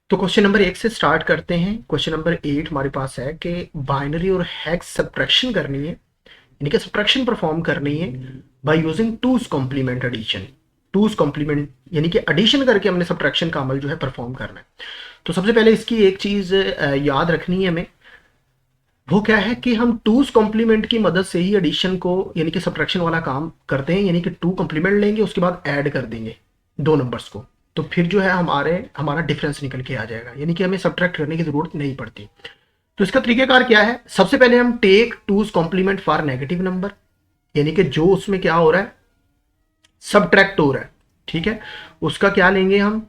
तो question number 1 से start करते हैं। क्वेश्चन नंबर 8 हमारे पास है कि बाइनरी और हेक्स सब्ट्रैक्शन करनी है, यानी कि सब्ट्रैक्शन परफॉर्म करनी है by using two's complement addition. Two's complement यानी कि एडिशन करके हमने सब्ट्रैक्शन का अमल जो है परफॉर्म करना है। तो सबसे पहले इसकी एक चीज याद रखनी है हमें, वो क्या है कि हम टूज कॉम्प्लीमेंट की मदद से ही एडिशन को यानी कि सब्ट्रैक्शन वाला काम करते हैं। यानी कि टू कॉम्प्लीमेंट लेंगे, उसके बाद ऐड कर देंगे दो नंबर्स को, तो फिर जो है हमारा डिफरेंस निकल के आ जाएगा, यानी कि हमें सब्ट्रैक्ट करने की जरूरत नहीं पड़ती। तो इसका तरीकेकार क्या है, सबसे पहले हम take two's complement for negative number, यानी कि जो उसमें क्या हो रहा है, सब्ट्रैक्ट हो रहा है। ठीक है, उसका क्या लेंगे हम,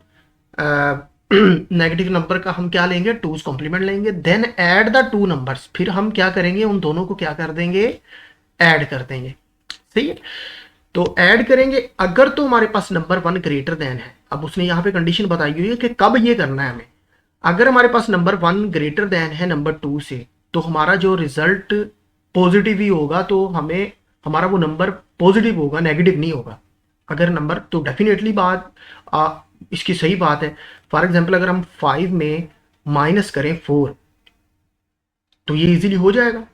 नेगेटिव नंबर का हम क्या लेंगे, टूज कॉम्प्लीमेंट लेंगे। Then add the two numbers, फिर हम क्या करेंगे, उन दोनों को क्या कर देंगे, ऐड कर देंगे। सही है, तो ऐड करेंगे अगर तो हमारे पास नंबर 1 ग्रेटर देन है। अब उसने यहाँ पे कंडीशन बताई हुई है कि कब ये करना है हमें। अगर हमारे पास नंबर 1 ग्रेटर देन है नंबर 2 से, तो हमारा जो रिजल्ट पॉजिटिव ही होगा, तो हमें हमारा वो नंबर पॉजिटिव होगा, नेगेटिव नहीं होगा। अगर नंबर तो डेफिनेटली बात इसकी सही बात है। फॉर एग्जाम्पल अगर हम 5 में माइनस करें 4, तो ये इजीली हो जाएगा,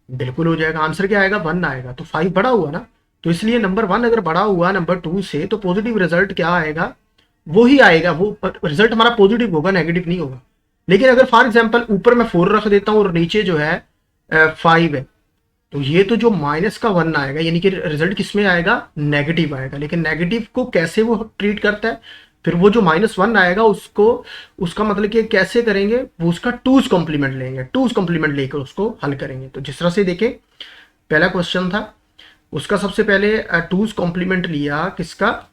बिल्कुल हो जाएगा। आंसर क्या आएगा, 1 आएगा। तो 5 बड़ा हुआ ना, तो इसलिए नंबर 1 अगर बड़ा हुआ नंबर 2 से, तो पॉजिटिव रिजल्ट क्या आएगा, वो ही आएगा, वो रिजल्ट हमारा पॉजिटिव होगा, नेगेटिव नहीं होगा। लेकिन अगर फॉर एग्जाम्पल ऊपर मैं 4 रख देता हूँ और नीचे जो है 5 है, तो ये तो जो माइनस का 1 आएगा, यानी कि रिजल्ट किस में आएगा, नेगेटिव आएगा। लेकिन नेगेटिव को कैसे वो ट्रीट करता है, फिर वो जो -1 आएगा उसको, उसका मतलब कि कैसे करेंगे, वो उसका टूज कॉम्प्लीमेंट लेंगे, टूज कॉम्प्लीमेंट लेकर उसको हल करेंगे। तो जिस तरह से देखें, पहला क्वेश्चन था, उसका सबसे पहले टूज कॉम्प्लीमेंट लिया किसका,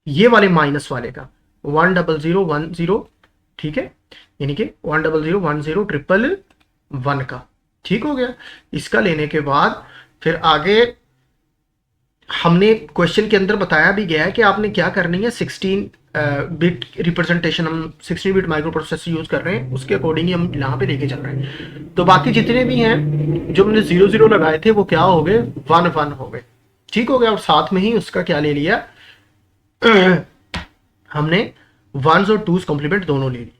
ये वाले माइनस वाले का, 10010, ठीक है, यानी कि 1001010 का, ठीक हो गया। इसका लेने के बाद फिर आगे हमने क्वेश्चन के अंदर बताया भी गया है कि आपने क्या करनी है, 16 बिट रिप्रेजेंटेशन, हम 16 बिट माइक्रो प्रोसेसर यूज कर रहे हैं, उसके अकॉर्डिंग ही हम यहाँ पे लेके चल रहे हैं। तो बाकी जितने भी हैं जो हमने 0 0 लगाए थे, वो क्या हो गए, 1 1 हो गए, ठीक हो गया। और साथ में ही उसका क्या ले लिया, हमने वंस और टूज कॉम्प्लीमेंट दोनों ले लिए।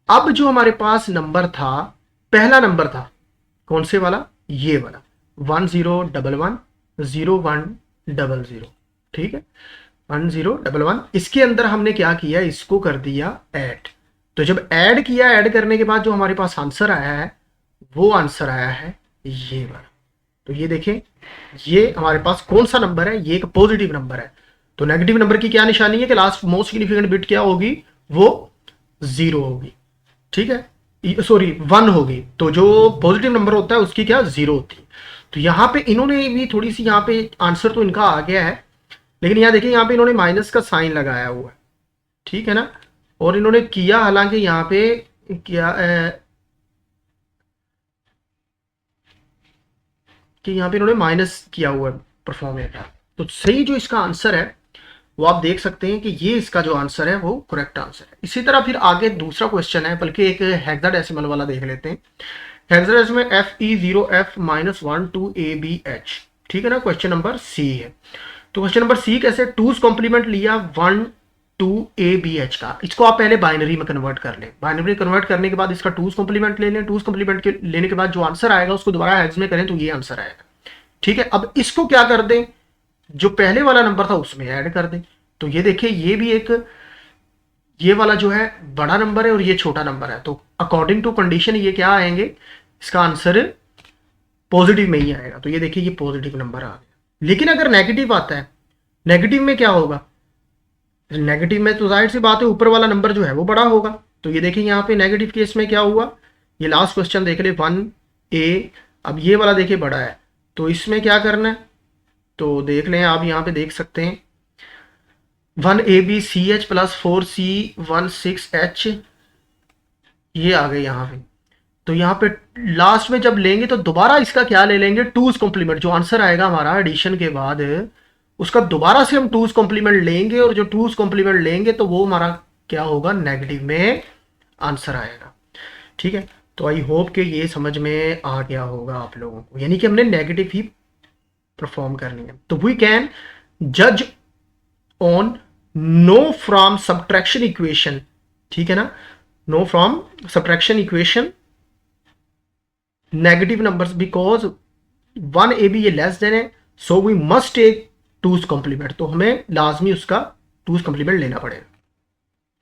अब जो हमारे पास नंबर था, पहला नंबर था कौन से वाला, ये वाला 1011 0100, ठीक है, 1011। इसके अंदर हमने क्या किया, इसको कर दिया ऐड। तो जब ऐड किया, ऐड करने के बाद जो हमारे पास आंसर आया है, वो आंसर आया है ये वाला। तो ये देखें, ये हमारे पास कौन सा नंबर है, ये एक पॉजिटिव नंबर है। तो नेगेटिव नंबर की क्या निशानी है कि लास्ट मोस्ट सिग्निफिकेंट बिट क्या होगी, वो 0 होगी, ठीक है, सॉरी 1 होगी। तो जो पॉजिटिव नंबर होता है उसकी क्या, 0 होती है। तो यहाँ पे इन्होंने भी थोड़ी सी, यहाँ पे आंसर तो इनका आ गया है, लेकिन यहाँ देखिए, यहाँ पे इन्होंने माइनस का साइन लगाया हुआ है, ठीक है ना। और इन्होंने किया, हालांकि यहाँ पे क्या कि यहाँ पे इन्होंने माइनस किया हुआ है परफॉर्म का। तो सही जो इसका आंसर है, वो आप देख सकते हैं कि ये इसका जो आंसर है वो करेक्ट आंसर है। इसी तरह फिर आगे दूसरा क्वेश्चन है, बल्कि एक हेक्साडेसिमल वाला देख लेते हैं। हेक्साडेसिमल में FE0F-12ABH, ठीक है ना, क्वेश्चन नंबर सी है। तो क्वेश्चन नंबर सी कैसे, टूज कॉम्प्लीमेंट लिया 12ABH का, इसको आप पहले बाइनरी में कन्वर्ट कर लें। बाइनरी में कन्वर्ट करने के बाद इसका टूज कॉम्प्लीमेंट ले लें। टूज कॉम्प्लीमेंट के लेने के बाद जो आंसर आएगा उसको दोबारा हेक्स में करें, तो ये आंसर आएगा, ठीक है। अब इसको क्या कर दें, जो पहले वाला नंबर था उसमें ऐड कर दें। तो ये देखिए, ये भी एक, ये वाला जो है बड़ा नंबर है और ये छोटा नंबर है, तो अकॉर्डिंग टू कंडीशन ये क्या आएंगे, इसका आंसर पॉजिटिव में ही आएगा। तो ये देखिए, ये पॉजिटिव नंबर आ गया। लेकिन अगर नेगेटिव आता है, नेगेटिव में क्या होगा, नेगेटिव में तो जाहिर सी बात है ऊपर वाला नंबर जो है वो बड़ा होगा। तो ये देखिए, यहाँ पे नेगेटिव केस में क्या हुआ, ये लास्ट क्वेश्चन देख ले 1A, अब ये वाला देखिए बड़ा है, तो इसमें क्या करना है, तो देख लें आप, यहाँ पे देख सकते हैं 1ABCH प्लस 4C16H, ये आ गए यहाँ पे। तो यहाँ पे लास्ट में जब लेंगे तो दोबारा इसका क्या ले लेंगे, टूज कॉम्प्लीमेंट, जो आंसर आएगा हमारा एडिशन के बाद, उसका दोबारा से हम टूज कॉम्प्लीमेंट लेंगे, और जो टूज कॉम्प्लीमेंट लेंगे तो वो हमारा क्या होगा, नेगेटिव में आंसर आएगा, ठीक है। तो आई होप कि ये समझ में आ गया होगा आप लोगों को, यानी कि हमने नेगेटिव ही परफॉर्म करनी है। तो वी कैन जज on know from subtraction equation, ठीक है ना। Know from subtraction equation negative numbers because one A B ये लेस देन है, so we must take two's complement, तो हमें लाजमी उसका टूज कॉम्प्लीमेंट लेना पड़ेगा।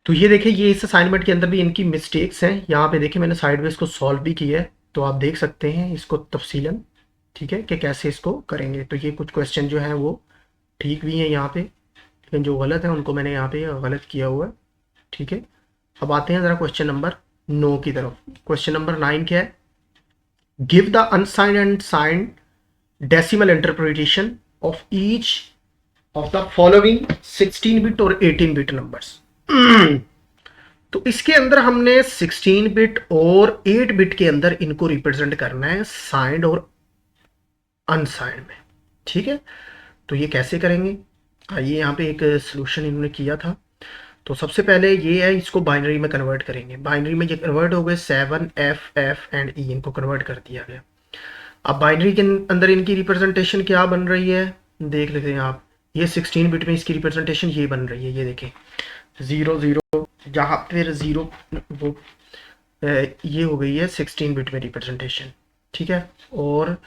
तो ये देखिए, ये इस असाइनमेंट के अंदर भी इनकी मिस्टेक्स हैं। यहाँ पे देखिए मैंने साइडवेज को सॉल्व भी किया है, तो आप देख सकते हैं इसको तफसीलन, ठीक है, कि कैसे इसको करेंगे। तो ये कुछ क्वेश्चन जो हैं वो ठीक भी हैं यहाँ पे, लेकिन जो गलत है उनको मैंने यहाँ पे गलत किया हुआ है, ठीक है। अब आते हैं ज़रा क्वेश्चन नंबर 9 की तरफ। क्वेश्चन नंबर 9 क्या है? Give the unsigned and signed decimal interpretation of each of the following 16 bit और 18 बिट नंबर्स। तो इसके अंदर हमने 16 बिट और 8 बिट के अंदर इनको रिप्रेजेंट करना है साइंड और अनसाइंड में, ठीक है। तो ये कैसे करेंगे? आइए, यहाँ पे एक सोल्यूशन इन्होंने किया था। तो सबसे पहले ये है, इसको बाइनरी में कन्वर्ट करेंगे। बाइनरी में ये कन्वर्ट हो गए 7 एफ एफ एंड ई, इनको कन्वर्ट कर दिया गया। अब बाइनरी के अंदर इनकी रिप्रेजेंटेशन क्या बन रही है, देख लेते हैं आप। ये 16 बिट में इसकी रिप्रेजेंटेशन ये बन रही है, ये देखें 0 0, जहाँ फिर 0 वो ये हो गई है 16 बिट में रिप्रेजेंटेशन, ठीक है। और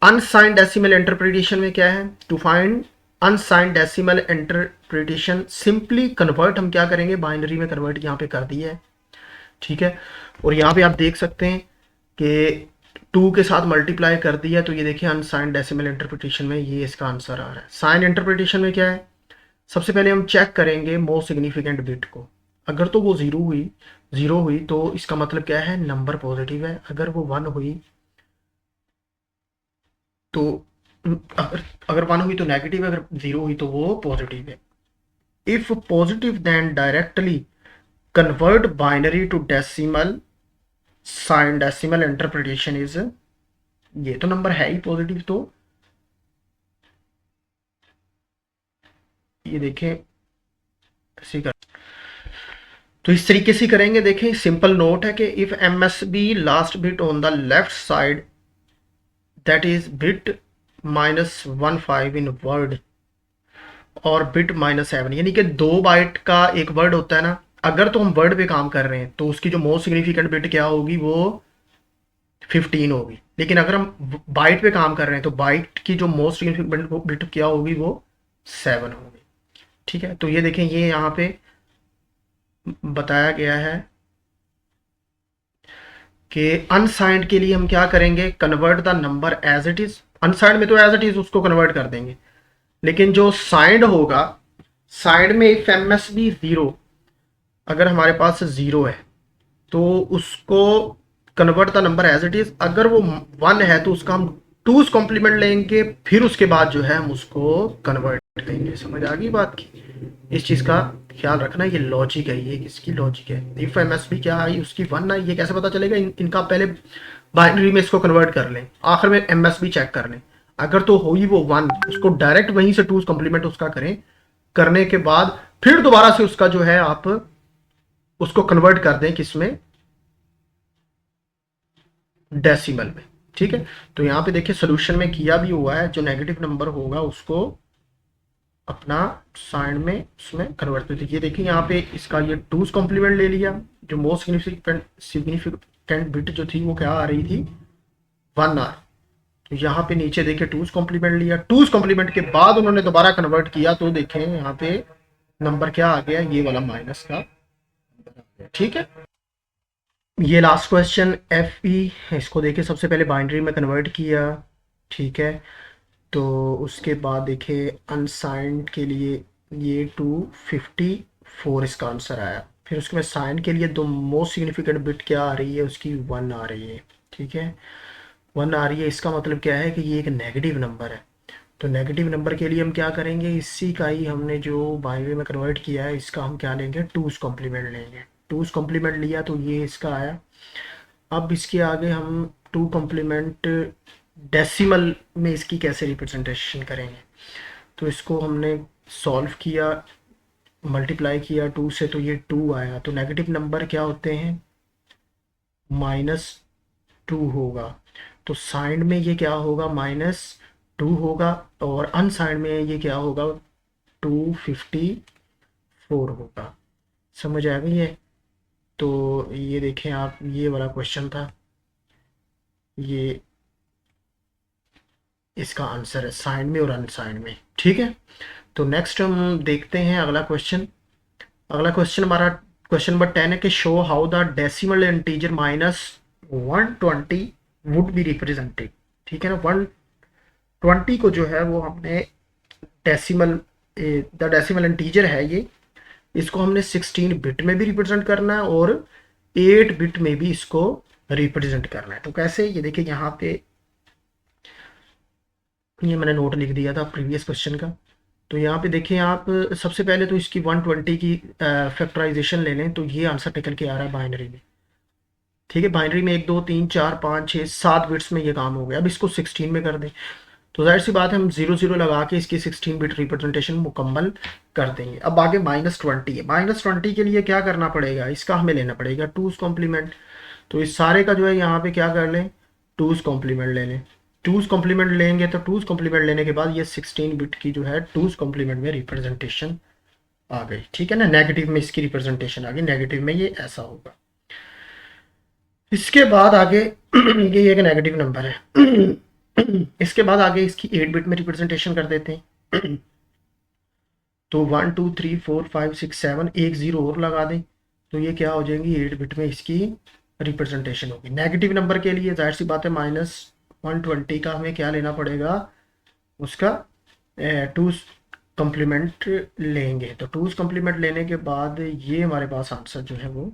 अनसाइंड डेसिमल इंटरप्रिटेशन में क्या है? To find unsigned decimal interpretation simply convert, हम क्या करेंगे, बाइनरी में कन्वर्ट यहाँ पे कर दिया है, ठीक है। और यहाँ पे आप देख सकते हैं कि 2 के साथ मल्टीप्लाई कर दिया, तो ये देखिए अनसाइंड डेसिमल इंटरप्रिटेशन में ये इसका आंसर आ रहा है। साइन इंटरप्रिटेशन में क्या है? सबसे पहले हम चेक करेंगे मोस्ट सिग्निफिकेंट बिट को। अगर तो वो ज़ीरो हुई तो इसका मतलब क्या है, नंबर पॉजिटिव है। अगर वो 1 हुई तो अगर 1 हुई तो नेगेटिव है, अगर 0 हुई तो वो पॉजिटिव है। If positive then directly convert binary to decimal, sign decimal interpretation is, ये तो नंबर है ही पॉजिटिव, तो ये देखें ऐसे कर, तो इस तरीके से करेंगे। देखें सिंपल नोट है कि if M S B last bit on the left side that is bit -15 in word और बिट -7, यानी कि 2 बाइट का एक वर्ड होता है ना। अगर तो हम वर्ड पे काम कर रहे हैं तो उसकी जो मोस्ट सिग्निफिकेंट बिट क्या होगी, वो 15 होगी। लेकिन अगर हम बाइट पे काम कर रहे हैं तो बाइट की जो मोस्ट सिग्निफिकेंट बिट क्या होगी, वो 7 होगी, ठीक है। तो ये देखें, ये यहाँ पे बताया गया है कि अनसाइंड के लिए हम क्या करेंगे, convert the number as it is. Unsigned में तो एज इट इज उसको कन्वर्ट कर देंगे, लेकिन जो साइंड होगा, साइंड में इफ एम एस बी 0, अगर हमारे पास 0 है तो उसको convert the number as it is. अगर वो 1 है तो उसका हम 2's कॉम्प्लीमेंट लेंगे, फिर उसके बाद जो है हम उसको कन्वर्ट करेंगे। समझ आ गई बात की? इस चीज़ का ख्याल रखना, ये लॉजिक है, ये किसकी लॉजिक है। इफ एम एस बी क्या आई, उसकी 1 आई, ये कैसे पता चलेगा? इनका पहले बाइनरी में इसको कन्वर्ट कर लें, आखिर में एम एस बी चेक कर लें। अगर तो हुई वो 1, उसको डायरेक्ट वहीं से 2's कॉम्प्लीमेंट उसका करें, करने के बाद फिर दोबारा से उसका जो है आप उसको कन्वर्ट कर दें, किसमें, डेसिमल में, ठीक है। तो यहाँ पे देखिए सोल्यूशन में किया भी हुआ है, जो नेगेटिव नंबर होगा उसको अपना साइन में उसमें कन्वर्ट कर दीजिए। ये देखिए यहाँ पे इसका ये 2's कॉम्प्लीमेंट ले लिया, जो मोस्ट सिग्निफिकेंट बिट जो थी वो क्या आ रही थी, 1 आर। तो यहाँ पे नीचे देखिए 2's कॉम्प्लीमेंट लिया, 2's कॉम्प्लीमेंट के बाद उन्होंने दोबारा कन्वर्ट किया, तो देखें यहाँ पे नंबर क्या आ गया, ये वाला माइनस का, ठीक है। ये लास्ट क्वेश्चन एफ ई, इसको देखिए सबसे पहले बाइनरी में कन्वर्ट किया, ठीक है। तो उसके बाद देखिए अनसाइंड के लिए ये 254 इसका आंसर आया। फिर उसके बाद साइन के लिए दो मोस्ट सिग्निफिकेंट बिट क्या आ रही है, उसकी 1 आ रही है, ठीक है। 1 आ रही है, इसका मतलब क्या है कि ये एक नेगेटिव नंबर है। तो नेगेटिव नंबर के लिए हम क्या करेंगे, इसी का ही हमने जो बाइनरी में कन्वर्ट किया है इसका हम क्या लेंगे, 2's कॉम्प्लीमेंट लेंगे। 2's कॉम्प्लीमेंट लिया तो ये इसका आया। अब इसके आगे हम 2 कॉम्प्लीमेंट डेसिमल में इसकी कैसे रिप्रेजेंटेशन करेंगे, तो इसको हमने सॉल्व किया, मल्टीप्लाई किया 2 से, तो ये 2 आया। तो नेगेटिव नंबर क्या होते हैं, -2 होगा। तो साइन में ये क्या होगा, -2 होगा, और अनसाइन में ये क्या होगा, 254 होगा। समझ आ गई है? तो ये देखें आप, ये वाला क्वेश्चन था, ये इसका आंसर है साइन में और अनसाइन में। ठीक है, तो नेक्स्ट हम देखते हैं अगला क्वेश्चन। अगला क्वेश्चन हमारा क्वेश्चन नंबर 10 है कि show how the decimal integer -120 would be represented. ठीक है ना, 120 को जो है वो हमने डेसिमल, द डेसिमल इंटीजर है ये, इसको हमने 16 बिट में भी रिप्रेजेंट करना है और 8 बिट में भी इसको रिप्रेजेंट करना है। तो कैसे, ये देखिए यहाँ पे ये मैंने नोट लिख दिया था प्रीवियस क्वेश्चन का। तो यहाँ पे देखिए आप, सबसे पहले तो इसकी 120 की फैक्टराइजेशन ले लें, तो ये आंसर निकल के आ रहा है बाइनरी में। ठीक है, बाइनरी में 1 2 3 4 5 6 7 बिट्स में ये काम हो गया। अब इसको 16 में कर दें, तो जाहिर सी बात है हम 0 0 लगा के इसकी 16 बिट रिप्रेजेंटेशन मुकम्मल कर देंगे। अब आगे -20 है, -20 के लिए क्या करना पड़ेगा, इसका हमें लेना पड़ेगा टूज कॉम्प्लीमेंट। तो इस सारे का जो है यहाँ पे क्या कर लें, टूज कॉम्प्लीमेंट ले लें। टूज कॉम्प्लीमेंट लेंगे तो टूज कॉम्प्लीमेंट लेने के बाद ये 16 बिट की जो है टूज कॉम्प्लीमेंट में रिप्रेजेंटेशन आ गई। ठीक है ना, नेगेटिव में इसकी रिप्रेजेंटेशन आ गई, नेगेटिव में ये ऐसा होगा। इसके बाद आगे ये एक नेगेटिव नंबर है। इसके बाद आगे इसकी 8 बिट में रिप्रेजेंटेशन कर देते हैं। तो 1 2 3 4 5 6 7 एक जीरो और लगा दें, तो ये क्या हो जाएंगी, 8 बिट में इसकी रिप्रेजेंटेशन होगी। नेगेटिव नंबर के लिए जाहिर सी बात है -120 का हमें क्या लेना पड़ेगा, उसका टूज कम्प्लीमेंट लेंगे। तो टूज कम्प्लीमेंट लेने के बाद ये हमारे पास आंसर जो है वो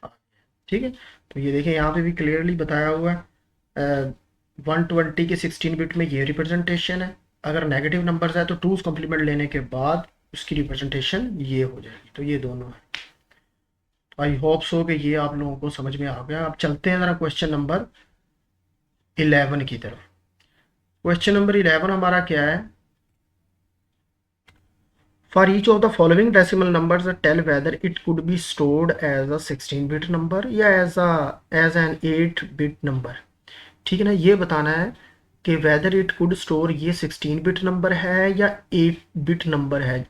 आ गया। ठीक है, तो ये देखिए यहाँ पे भी क्लियरली बताया हुआ है 120 के 16 बिट में ये रिप्रेजेंटेशन है। अगर नेगेटिव नंबर्स है तो टूज कम्प्लीमेंट लेने के बाद उसकी रिप्रेजेंटेशन ये हो जाएगी। तो ये दोनों है। आई होप सो कि ये आप लोगों को समझ में आ गया। अब चलते हैं ज़रा क्वेश्चन नंबर 11 की तरफ। क्वेश्चन नंबर 11 हमारा क्या है, for each of the following decimal numbers tell whether it could be stored as a 16 bit number या एज एन 8 बिट नंबर। ठीक है ना, ये बताना है कि वेदर इट कुड स्टोर ये 16 बिट नंबर है या 8 बिट नंबर है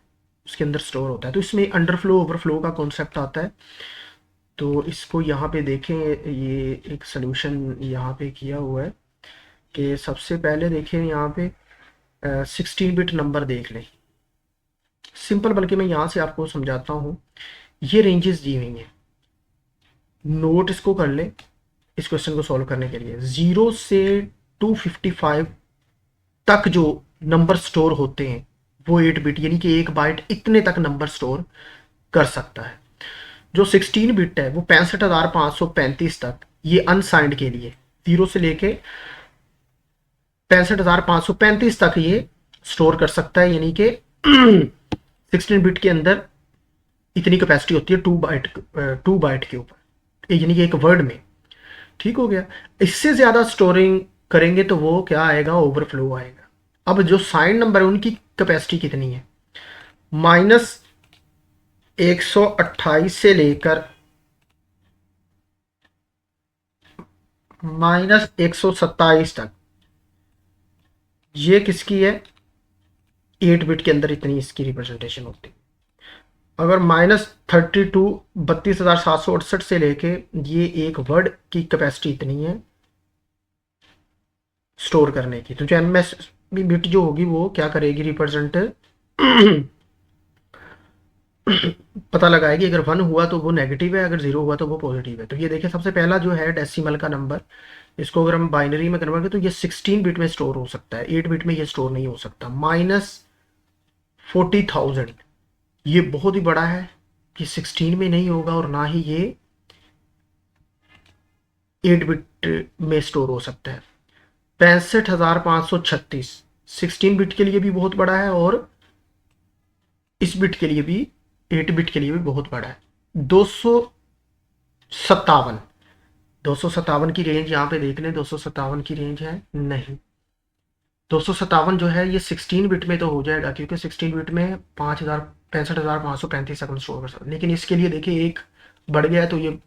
उसके अंदर स्टोर होता है। तो इसमें अंडरफ्लो ओवरफ्लो का कॉन्सेप्ट आता है। तो इसको यहाँ पे देखें, ये एक सोल्यूशन यहाँ पे किया हुआ है कि सबसे पहले देखें यहाँ पे 16 बिट नंबर देख लें, सिंपल, बल्कि मैं यहाँ से आपको समझाता हूँ। ये रेंजेस दी हुई हैं, नोट इसको कर लें इस क्वेश्चन को सॉल्व करने के लिए। 0 से 255 तक जो नंबर स्टोर होते हैं वो 8 बिट, यानी कि 1 बाइट इतने तक नंबर स्टोर कर सकता है। जो 16 बिट है वो 65,535 तक, ये अनसाइंड के लिए 0 से लेके 65,535 तक ये स्टोर कर सकता है, यानी कि 16 बिट के अंदर इतनी कैपेसिटी होती है 2 बाइट के ऊपर, यानी कि एक वर्ड में। ठीक हो गया, इससे ज्यादा स्टोरिंग करेंगे तो वो क्या आएगा, ओवरफ्लो आएगा। अब जो साइन नंबर है उनकी कैपेसिटी कितनी है, -128 से लेकर -127 तक, ये किसकी है, 8 बिट के अंदर इतनी इसकी रिप्रेजेंटेशन होती है। अगर -32 32,768 से लेके ये एक वर्ड की कैपेसिटी इतनी है स्टोर करने की, तो जो एमएस बिट जो होगी वो क्या करेगी, रिप्रेजेंट पता लगाएगी। अगर 1 हुआ तो वो नेगेटिव है, अगर 0 हुआ तो वो पॉजिटिव है। तो ये देखिए सबसे पहला जो है डेसिमल का नंबर, इसको अगर हम बाइनरी में कन्वर्ट करें तो ये 16 बिट में स्टोर हो सकता है, 8 बिट में ये स्टोर नहीं हो सकता। -40,000, ये बहुत ही बड़ा है, ये 16 में नहीं होगा और ना ही ये 8 बिट में स्टोर हो सकता है। 65,536 16 बिट के लिए भी बहुत बड़ा है और इस बिट के लिए भी, 8 बिट के लिए भी बहुत बड़ा है। 257, 257 की रेंज यहाँ पे देख लें, 257 की रेंज है नहीं, 257 जो है ये 16 बिट में तो हो जाएगा, क्योंकि 16 बिट में 65,535 सेकंड स्टोर कर सकते, लेकिन इसके लिए देखिए एक बढ़ गया है तो ये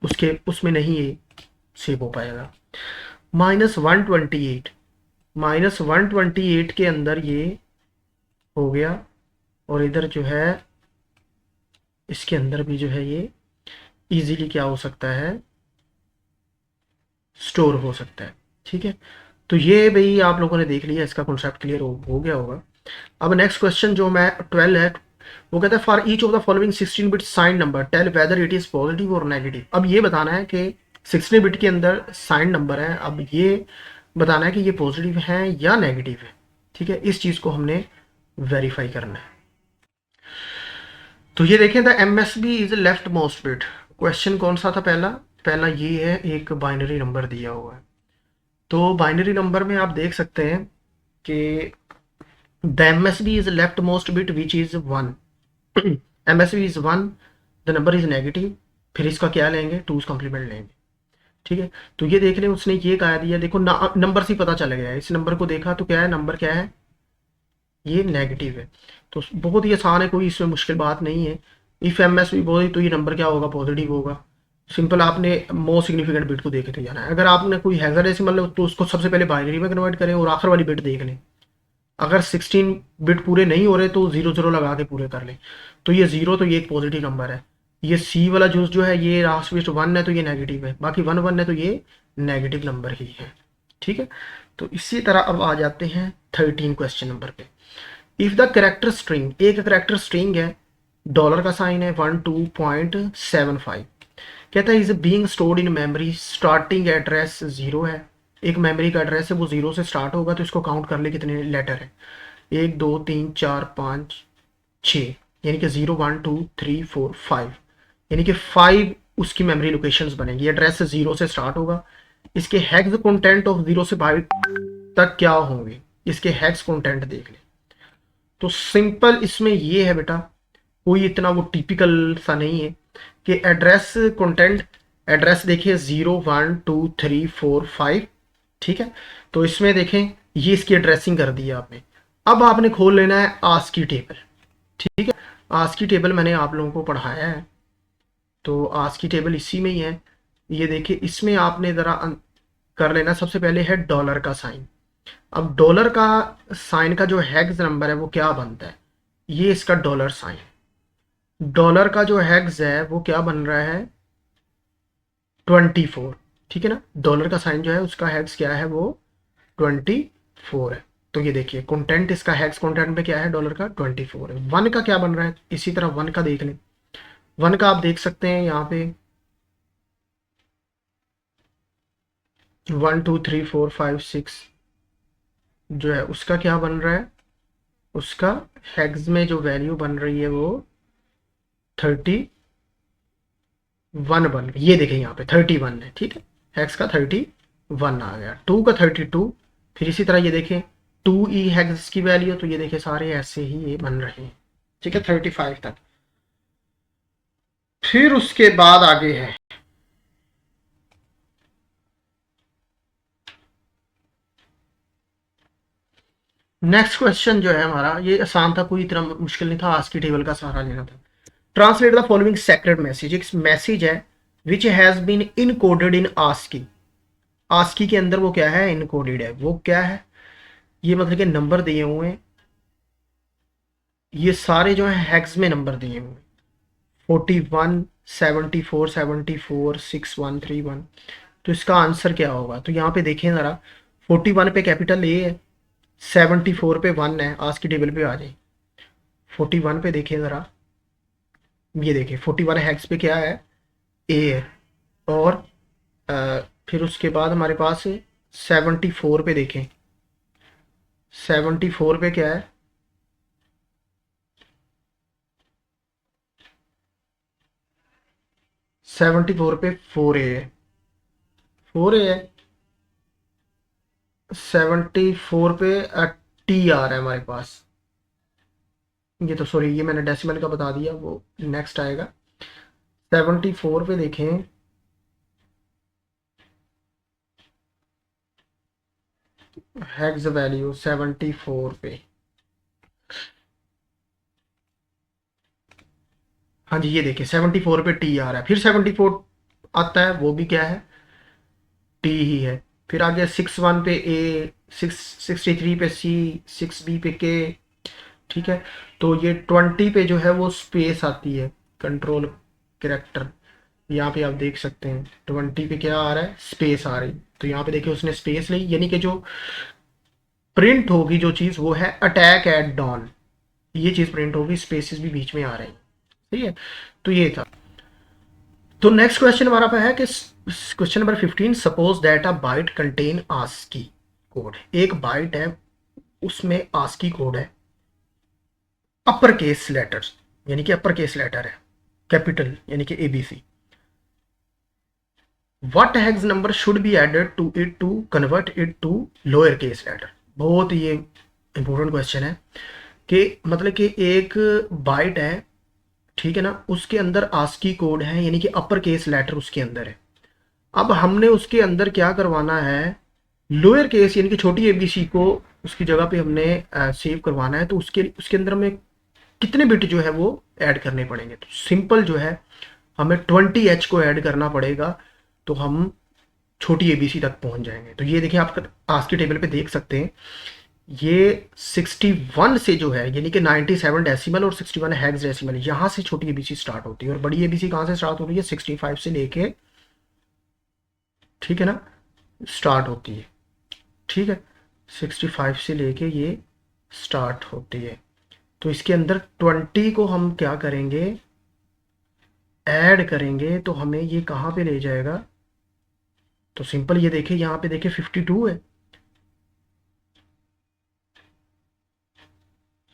उसके उसमें नहीं ये सेव हो पाएगा। -128, -128 के अंदर ये हो गया और इधर जो है इसके अंदर भी जो है ये इजीली क्या हो सकता है, स्टोर हो सकता है। ठीक है, तो ये भाई आप लोगों ने देख लिया, इसका कॉन्सेप्ट क्लियर हो गया होगा। अब नेक्स्ट क्वेश्चन जो मैं 12 है, वो कहता है for each of the following 16 bit sign number tell whether it is positive और नेगेटिव। अब ये बताना है कि 16 बिट के अंदर साइन नंबर है, अब ये बताना है कि ये पॉजिटिव है या नेगेटिव है। ठीक है, इस चीज को हमने वेरीफाई करना है। तो ये देखें, the MSB is left most bit. Question कौन सा था पहला? पहला ये है, एक बाइनरी नंबर दिया हुआ है। तो बाइनरी नंबर में आप देख सकते हैं कि the MSB is left most bit which is 1। MSB is 1, the number is negative, फिर इसका क्या लेंगे, टूज कॉम्प्लीमेंट लेंगे। ठीक है, तो ये देख लें, उसने ये कहा दिया, देखो नंबर से पता चल गया है, इस नंबर को देखा तो क्या है, नंबर क्या है, ये नेगेटिव है। तो बहुत ही आसान है, कोई इसमें मुश्किल बात नहीं है। इफ एम एस भी बोले तो ये नंबर क्या होगा, पॉजिटिव होगा। सिंपल, आपने मोस्ट सिग्निफिकेंट बिट को देखते जाना है। अगर आपने कोई हेक्साडेसिमल तो उसको सबसे पहले बाइनरी में कन्वर्ट करें और आखिर वाली बिट देख लें। अगर 16 बिट पूरे नहीं हो रहे तो 0 0 लगा के पूरे कर लें। तो ये 0, तो ये एक पॉजिटिव नंबर है। ये सी वाला जूस जो है, ये लास्ट बिट 1 है तो ये नेगेटिव है, बाकी 1 1 है तो ये नेगेटिव नंबर ही है। ठीक है, तो इसी तरह अब आ जाते हैं 13 क्वेश्चन नंबर पे। इफ द करेक्टर स्ट्रिंग, एक करेक्टर स्ट्रिंग है, डॉलर का साइन है, 12.75, कहता है is being stored in memory, starting address 0 है। एक मेमोरी का एड्रेस है, वो 0 से स्टार्ट होगा, तो इसको काउंट कर ले कितने लेटर है, 1 2 3 4 5 6, यानी कि 0 1 2 3 4 5, यानी कि 5 उसकी मेमोरी लोकेशंस बनेंगी। एड्रेस 0 से स्टार्ट होगा। इसके हेक्स कंटेंट ऑफ 0 से 5 तक क्या होंगे, इसके हेक्स कंटेंट देख ले। तो सिंपल इसमें ये है बेटा, कोई इतना वो टिपिकल सा नहीं है कि एड्रेस कंटेंट, एड्रेस देखिए 0 1 2 3 4 5। ठीक है, तो इसमें देखें ये इसकी एड्रेसिंग कर दी है आपने। अब आपने खोल लेना है आस्की टेबल। ठीक है, आस्की टेबल मैंने आप लोगों को पढ़ाया है, तो आस्की टेबल इसी में ही है। ये देखिए, इसमें आपने ज़रा कर लेना, सबसे पहले है डॉलर का साइन। अब डॉलर का साइन का जो हेक्स नंबर है वो क्या बनता है, ये इसका डॉलर साइन। डॉलर का जो हेक्स है वो क्या बन रहा है, 24। ठीक है ना, डॉलर का साइन जो है उसका हेक्स क्या है, वो 24 है। तो ये देखिए कंटेंट, इसका हेक्स कंटेंट पे क्या है, डॉलर का 24 है। 1 का क्या बन रहा है, इसी तरह 1 का देख लें। 1 का आप देख सकते हैं यहाँ पे 1 2 3 4 5 6 जो है उसका क्या बन रहा है, उसका हेक्स में जो वैल्यू बन रही है वो 31 बन गई। ये देखें यहाँ पे 31 है। ठीक है, हेक्स का 31 आ गया, 2 का 32। फिर इसी तरह ये देखें 2e हेक्स की वैल्यू, तो ये देखें सारे ऐसे ही ये बन रहे हैं। ठीक है, 35 तक। फिर उसके बाद आगे है नेक्स्ट क्वेश्चन जो है हमारा, ये आसान था, कोई इतना मुश्किल नहीं था, आस्की टेबल का सहारा लेना था। Translate the following secret message. एक मैसेज है which has been encoded in ASCII. ASCII के अंदर वो क्या है, इनकोडेड है। वो क्या है, ये मतलब कि नंबर दिए हुए हैं, ये सारे जो है हेक्स में नंबर दिए हुए हैं, 41 74 74 6131। तो इसका आंसर क्या होगा, तो यहाँ पे देखें ज़रा, 41 पे कैपिटल ए है, 74 पे 1 है। आज की टेबल पे आ जाए, 41 पे देखें ज़रा, ये देखें 41 हैक्स पे क्या है, ए है। और फिर उसके बाद हमारे पास 74 पे देखें, 74 पे क्या है, 74 पे 4 ए है, 4 ए है। 74 पे टी आ रहा है हमारे पास, ये तो सॉरी, ये मैंने डेसिमल का बता दिया, वो नेक्स्ट आएगा। 74 पे देखें, हेक्स वैल्यू 74 पे, हाँ जी ये देखिए 74 पे टी आ रहा है। फिर 74 आता है, वो भी क्या है, टी ही है। फिर आगे 61 पे ए, 63 पे सी, 6 बी पे के। ठीक है, तो ये 20 पे जो है वो स्पेस आती है, कंट्रोल कैरेक्टर, यहाँ पे आप देख सकते हैं 20 पे क्या आ रहा है, स्पेस आ रही। तो यहाँ पे देखिए उसने स्पेस ली, यानी कि जो प्रिंट होगी जो चीज़ वो है अटैक एट डॉन, ये चीज़ प्रिंट होगी, स्पेसिस भी बीच में आ रही है। ठीक है, तो ये था। तो नेक्स्ट क्वेश्चन हमारा पे है कि question number 15, suppose that a byte contain ASCII code. एक बाइट है उसमें आस्की कोड है, अपर केस लेटर्स यानी कि अपर केस लेटर है, कैपिटल यानी कि A B C. What hex number should be added to it to convert it to lower case letter. बहुत ये इंपॉर्टेंट क्वेश्चन है कि मतलब कि एक बाइट है, ठीक है ना, उसके अंदर आस्की कोड है यानी कि अपर केस लेटर उसके अंदर है। अब हमने उसके अंदर क्या करवाना है, लोअर केस यानी कि छोटी एबीसी को उसकी जगह पे हमने सेव करवाना है। तो उसके उसके अंदर में कितने बिट जो है वो ऐड करने पड़ेंगे। तो सिंपल जो है हमें 20H को ऐड करना पड़ेगा, तो हम छोटी एबीसी तक पहुंच जाएंगे। तो ये देखिए आप आज के टेबल पे देख सकते हैं, ये 61 से जो है यानी कि 97 डेसिमल और 61 हेक्स डेसिमल, यहाँ से छोटी एबीसी स्टार्ट होती है। और बड़ी एबीसी कहाँ से स्टार्ट हो रही है, 65 से लेके, ठीक है ना, स्टार्ट होती है। ठीक है, 65 से लेके ये स्टार्ट होती है। तो इसके अंदर 20 को हम क्या करेंगे, ऐड करेंगे, तो हमें ये कहाँ पे ले जाएगा। तो सिंपल ये देखिए, यहाँ पे देखिए 52 है।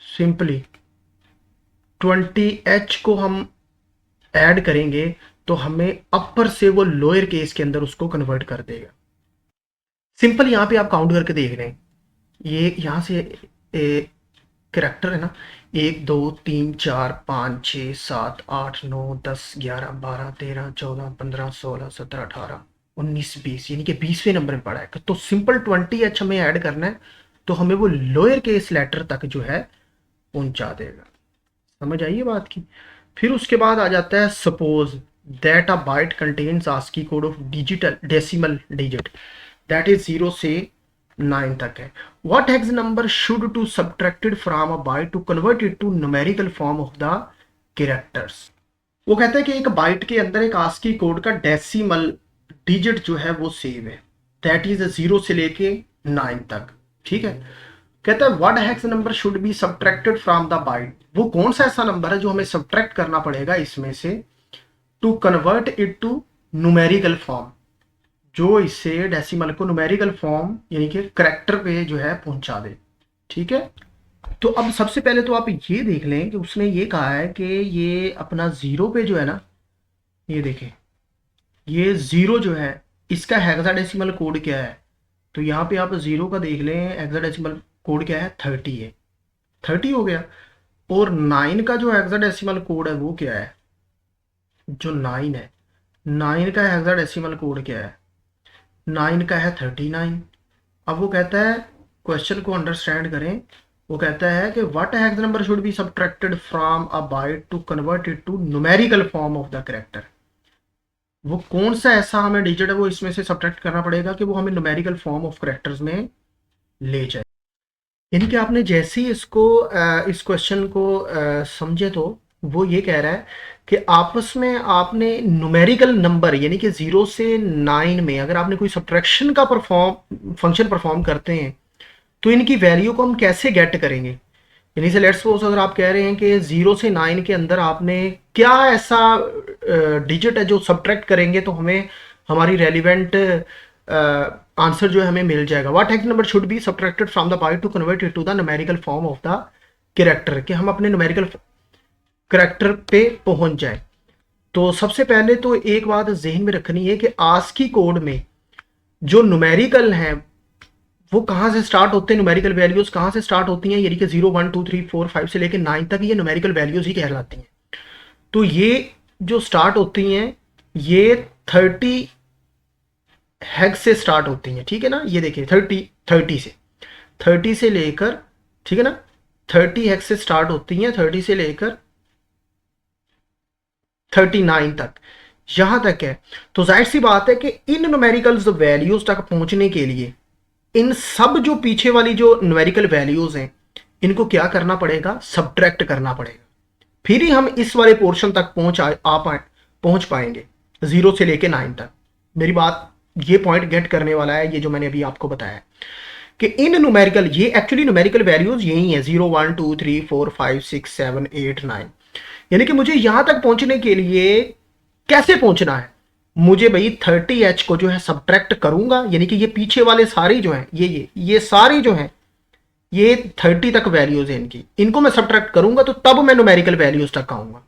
सिंपली 20H को हम ऐड करेंगे तो हमें अपर से वो लोअर केस के अंदर उसको कन्वर्ट कर देगा। सिंपल यहाँ पे आप काउंट करके देख रहे हैं, ये यहाँ से कैरेक्टर है ना, 1 2 3 4 5 6 7 8 9 10 11 12 13 14 15 16 17 18 19 20 यानी कि 20वें नंबर में पड़ा है। तो सिंपल 20H हमें ऐड करना है, तो हमें वो लोअर केस लेटर तक जो है पहुंचा देगा। समझ आइए बात की। फिर उसके बाद आ जाता है suppose that a byte contains ASCII code of digital decimal digit that is 0 से 9 तक है। What hex number should to subtracted from a byte to convert it to numerical form of the characters. वो कहता है कि एक byte के अंदर एक आस्की कोड का डेसिमल डिजिट जो है वो सेव है, दैट इज 0 से लेके 9 तक। ठीक है, कहता है what hex number should be subtracted from the byte. वो कौन सा ऐसा नंबर है जो हमें सब्ट्रैक्ट करना पड़ेगा इसमें से, to convert it to numerical form, जो इससे डेसिमल को न्यूमेरिकल फॉर्म यानी कि करैक्टर पे जो है पहुंचा दे। ठीक है, तो अब सबसे पहले तो आप ये देख लें कि उसने ये कहा है कि ये अपना 0 पे जो है ना, ये देखें, ये 0 जो है इसका हेक्साडेसिमल कोड क्या है। तो यहाँ पे आप 0 का देख लें, हेक्साडेसिमल कोड क्या है, 30 है। 30 हो गया। और 9 का जो हेक्साडेसिमल कोड है वो क्या है, जो 9 है, 9 का हेक्साडेसिमल कोड क्या है, 9 का है 39। अब वो कहता है, क्वेश्चन को अंडरस्टैंड करें, वो कहता है कि what hex number should be subtracted from a byte to convert it to numerical form of the character. वो कौन सा ऐसा हमें डिजिट है वो इसमें से सब्ट्रैक्ट करना पड़ेगा कि वो हमें न्यूमेरिकल फॉर्म ऑफ कैरेक्टर्स में ले जाए। यानी कि आपने जैसे ही इसको इस क्वेश्चन को समझे, तो वो ये कह रहा है कि आपस में आपने न्यूमेरिकल नंबर यानी कि 0 से 9 में अगर आपने कोई सब्ट्रैक्शन का फंक्शन परफॉर्म करते हैं, तो इनकी वैल्यू को हम कैसे गेट करेंगे। यानी से लेट्स सपोज अगर आप कह रहे हैं कि 0 से 9 के अंदर आपने क्या ऐसा डिजिट है जो सब्ट्रैक्ट करेंगे तो हमें हमारी रेलिवेंट आंसर जो है हमें मिल जाएगा। What hex number should be subtracted from the byte to convert it to the numerical form of the character, कि हम अपने न्यूमेरिकल कैरेक्टर पे पहुंच जाए। तो सबसे पहले तो एक बात जहन में रखनी है कि आस्की कोड में जो न्यूमेरिकल है वो कहाँ से स्टार्ट होते हैं, न्यूमेरिकल वैल्यूज कहाँ से स्टार्ट होती हैं, यानी कि 0 1 2 3 4 5 से लेकर 9 तक ये न्यूमेरिकल वैल्यूज ही कहलाती हैं। तो ये जो स्टार्ट होती हैं ये 30 हेक्स से स्टार्ट होती हैं। ठीक है ना, ये देखिए 30 से लेकर, ठीक है ना, 30 हेक्स से स्टार्ट होती हैं, 30 से लेकर 39 तक, यहां तक है। तो जाहिर सी बात है कि इन न्यूमेरिकल्स वैल्यूज तक पहुंचने के लिए इन सब जो पीछे वाली जो न्यूमेरिकल वैल्यूज हैं इनको क्या करना पड़ेगा, सब्ट्रैक्ट करना पड़ेगा। फिर ही हम इस वाले पोर्शन तक पहुंच पाएंगे 0 से लेके 9 तक। मेरी बात ये पॉइंट गेट करने वाला है, ये जो मैंने अभी आपको बताया कि इन न्यूमेरिकल, ये एक्चुअली न्यूमेरिकल वैल्यूज यही है 0 1 2 3 4 5 6 7 8 9। यानी कि मुझे यहां तक पहुंचने के लिए कैसे पहुंचना है, मुझे भाई 30h को जो है सब्ट्रैक्ट करूंगा, यानी कि ये पीछे वाले सारे जो हैं ये सारे जो हैं ये 30 तक वैल्यूज हैं इनको मैं सब्ट्रैक्ट करूंगा तो तब मैं न्यूमेरिकल वैल्यूज तक आऊंगा।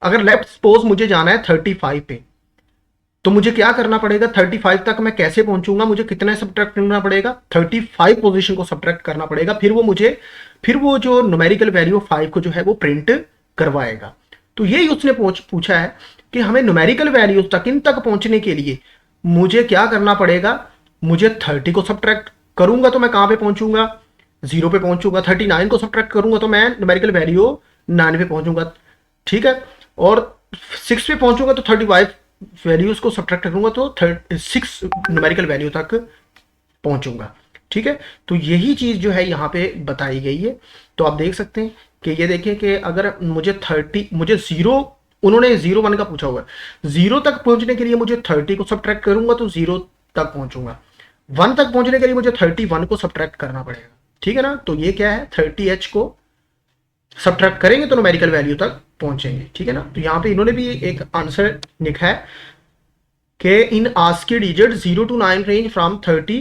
अगर लेफ्ट सपोज मुझे जाना है 35 पे, तो मुझे क्या करना पड़ेगा, 35 तक मैं कैसे पहुंचूंगा, मुझे कितना सब्ट्रैक्ट करना पड़ेगा, 35 पोजीशन को सब्ट्रैक्ट करना पड़ेगा, फिर वो जो न्यूमेरिकल वैल्यू 5 को जो है वो प्रिंट करवाएगा। तो यही उसने पूछा है कि हमें न्यूमेरिकल वैल्यूज तक इन तक पहुंचने के लिए मुझे क्या करना पड़ेगा, मुझे 30 को सब्ट्रैक्ट करूंगा तो मैं कहां पे पहुंचूंगा, 0 पे पहुंचूंगा, 39 को सब्ट्रैक्ट करूंगा तो मैं न्यूमेरिकल वैल्यू 9 पे पहुंचूंगा, ठीक है, और 6 पे पहुंचूंगा तो 35 वैल्यूज को सब्ट्रैक्ट करूंगा तो 6 न्यूमेरिकल वैल्यू तक पहुंचूंगा, ठीक है। तो यही चीज जो है यहाँ पे बताई गई है। तो आप देख सकते हैं कि ये देखें कि अगर मुझे 0, उन्होंने 0 1 का पूछा हुआ है, 0 तक पहुंचने के लिए मुझे 30 को सब्ट्रैक्ट करूंगा तो 0 तक पहुंचूंगा, 1 तक पहुंचने के लिए मुझे 31 को सब्ट्रैक्ट करना पड़ेगा, ठीक है ना। तो ये क्या है, 30h को सब्ट्रैक्ट करेंगे तो न्यूमेरिकल वैल्यू तक पहुंचेंगे, ठीक है ना। तो यहाँ पे इन्होंने भी एक आंसर लिखा है कि in ASCII digit 0 to 9 range from 30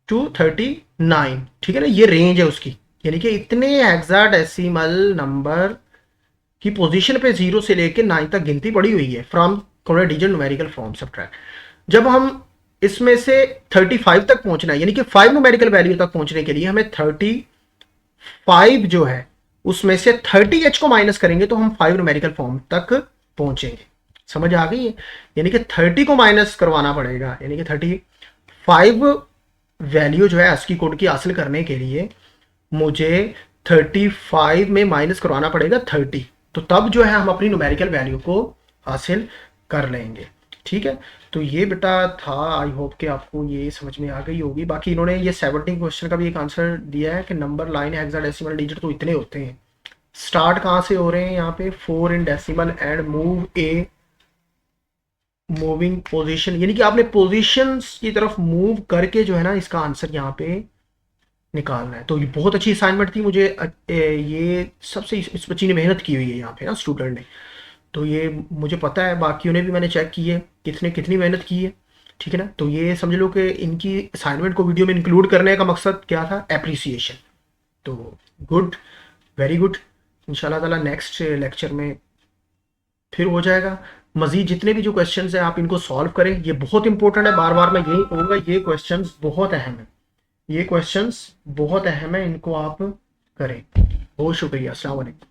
to 39, ठीक है ना, ये रेंज है उसकी, यानी कि इतने हेक्साडेसिमल नंबर की पोजीशन पे 0 से लेके 9 तक गिनती पड़ी हुई है from digit numerical form subtract. जब हम इसमें से 35 तक पहुंचना है, यानी कि 5 न्यूमेरिकल वैल्यू तक पहुंचने के लिए हमें 35 जो है उसमें से 30h को माइनस करेंगे तो हम 5 न्यूमेरिकल फॉर्म तक पहुंचेंगे। समझ आ गई है, यानी कि 30 को माइनस करवाना पड़ेगा, यानी कि 35 वैल्यू जो है ASCII कोड की हासिल करने के लिए मुझे 35 में माइनस करवाना पड़ेगा 30, तो तब जो है हम अपनी न्यूमेरिकल वैल्यू को हासिल कर लेंगे, ठीक है। तो ये बेटा था, आई होप कि आपको ये समझ में आ गई होगी। बाकी इन्होंने ये 17 क्वेश्चन का भी एक आंसर दिया है कि नंबर लाइन हेक्साडेसिमल डिजिट तो इतने होते हैं, स्टार्ट कहाँ से हो रहे हैं यहाँ पे 4 in decimal and move a moving position, यानी कि आपने पोजीशंस की तरफ मूव करके जो है ना इसका आंसर यहाँ पे निकालना है। तो ये बहुत अच्छी असाइनमेंट थी, मुझे ये सबसे इस बच्ची ने मेहनत की हुई है यहाँ पे ना, स्टूडेंट ने, तो ये मुझे पता है, बाकियों ने भी मैंने चेक की है कितनी मेहनत की है, ठीक है ना। तो ये समझ लो कि इनकी असाइनमेंट को वीडियो में इंक्लूड करने का मकसद क्या था, एप्रिसिएशन। तो गुड, वेरी गुड, इंशाल्लाह ताला नेक्स्ट लेक्चर में फिर हो जाएगा। मजीद जितने भी जो क्वेश्चंस हैं आप इनको सॉल्व करें, ये बहुत इंपॉर्टेंट है, बार बार मैं यही कहूँगा, ये क्वेश्चंस बहुत अहम है, ये क्वेश्चंस बहुत अहम है, इनको आप करें। बहुत शुक्रिया, अस्सलाम वालेकुम।